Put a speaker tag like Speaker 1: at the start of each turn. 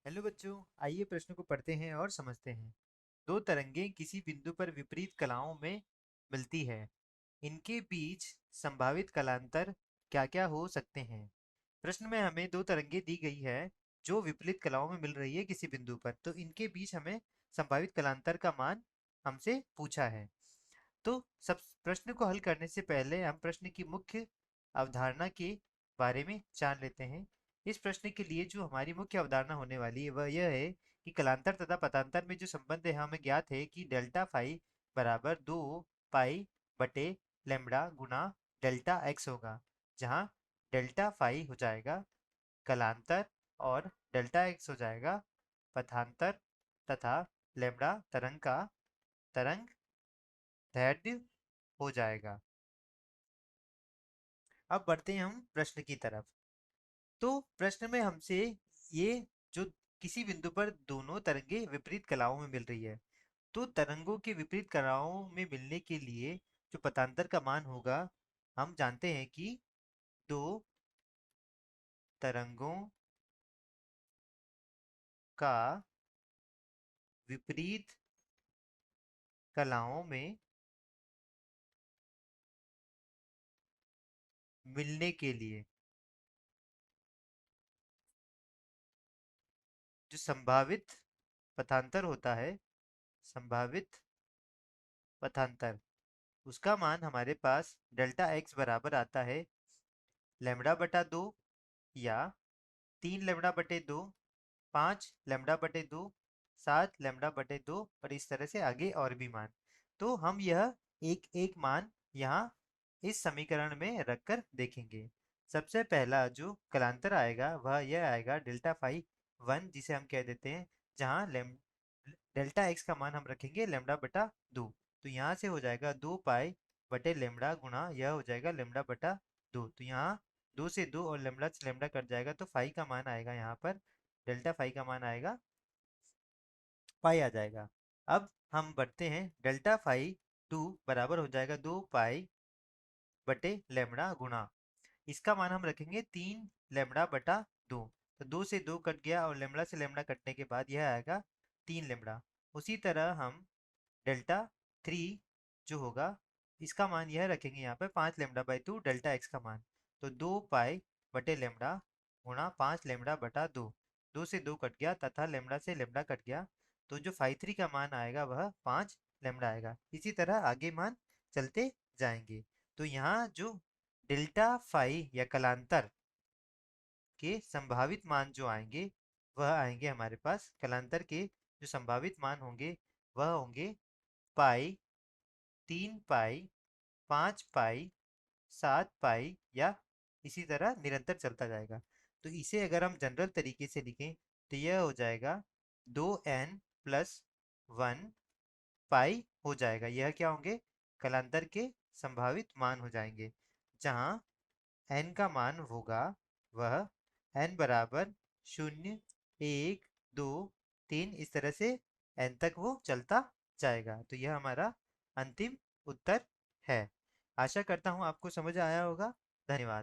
Speaker 1: Hello बच्चों, आइए प्रश्न को पढ़ते हैं और समझते हैं। दो तरंगें किसी बिंदु पर विपरीत कलाओं में मिलती है। इनके बीच संभावित कलांतर क्या क्या हो सकते हैं। प्रश्न में हमें दो तरंगें दी गई है जो विपरीत कलाओं में मिल रही है किसी बिंदु पर, तो इनके बीच हमें संभावित कलांतर का मान हमसे पूछा है। तो सब प्रश्न को हल करने से पहले हम प्रश्न की मुख्य अवधारणा के बारे में जान लेते हैं। इस प्रश्न के लिए जो हमारी मुख्य अवधारणा होने वाली है वह यह है कि कलांतर तथा पथांतर में जो संबंध है हमें ज्ञात है कि डेल्टा फाई बराबर 2 पाई बटे लेमड़ा गुना डेल्टा एक्स होगा, जहाँ डेल्टा फाई हो जाएगा कलांतर और डेल्टा एक्स हो जाएगा पथांतर तथा लेमड़ा तरंग दैर्ध्य हो जाएगा। अब बढ़ते हैं हम प्रश्न की तरफ। तो प्रश्न में हमसे ये जो किसी बिंदु पर दोनों तरंगे विपरीत कलाओं में मिल रही है, तो तरंगों के विपरीत कलाओं में मिलने के लिए जो पथांतर का मान होगा, हम जानते हैं कि दो तरंगों का विपरीत कलाओं में मिलने के लिए जो संभावित पथांतर होता है, संभावित पथांतर, उसका मान हमारे पास डेल्टा एक्स बराबर आता है लेमड़ा बटा दो या 3 लेमड़ा बटे 2, 5 लेमड़ा बटे 2, 7 लेमड़ा बटे 2 और इस तरह से आगे और भी मान। तो हम यह एक एक मान यहाँ इस समीकरण में रखकर देखेंगे। सबसे पहला जो कलांतर आएगा वह यह आएगा डेल्टा फाई वन, जिसे हम कह देते हैं, जहाँ डेल्टा एक्स का मान हम रखेंगे लेमड़ा बटा 2। तो यहाँ से हो जाएगा 2 पाई बटे लेमड़ा गुणा यह हो जाएगा लेमड़ा बटा 2। तो यहाँ 2 से 2 और लेमड़ा से लेमड़ा कट जाएगा, तो फाई का मान आएगा यहाँ पर, डेल्टा फाई का मान आएगा पाई आ जाएगा। अब हम बढ़ते हैं, डेल्टा फाई 2 बराबर हो जाएगा 2 पाई बटे लेमड़ा गुणा, इसका मान हम रखेंगे 3 लेमड़ा बटा 2। तो 2 से 2 कट गया और लेमड़ा से लेमड़ा कटने के बाद यह आएगा 3 लेमड़ा। उसी तरह हम डेल्टा 3 जो होगा, इसका मान यह रखेंगे यहाँ पे 5 लेमड़ा बाई 2 डेल्टा एक्स का मान। तो 2 पाई बटे लेमड़ा गुणा 5 लेमड़ा बटा 2, 2 से 2 कट गया तथा लेमड़ा से लेमड़ा कट गया, तो जो फाई थ्री का मान आएगा वह 5 लेमड़ा आएगा। इसी तरह आगे मान चलते जाएंगे। तो यहाँ जो डेल्टा फाई या कलांतर के संभावित मान जो आएंगे वह आएंगे हमारे पास, कलांतर के जो संभावित मान होंगे वह होंगे पाई, 3 पाई, 5 पाई, 7 पाई या इसी तरह निरंतर चलता जाएगा। तो इसे अगर हम जनरल तरीके से लिखें तो यह हो जाएगा 2n+1 पाई हो जाएगा। यह क्या होंगे, कलांतर के संभावित मान हो जाएंगे, जहाँ n का मान होगा वह n बराबर 0, 1, 2, 3 इस तरह से n तक वो चलता जाएगा। तो यह हमारा अंतिम उत्तर है। आशा करता हूँ आपको समझ आया होगा। धन्यवाद।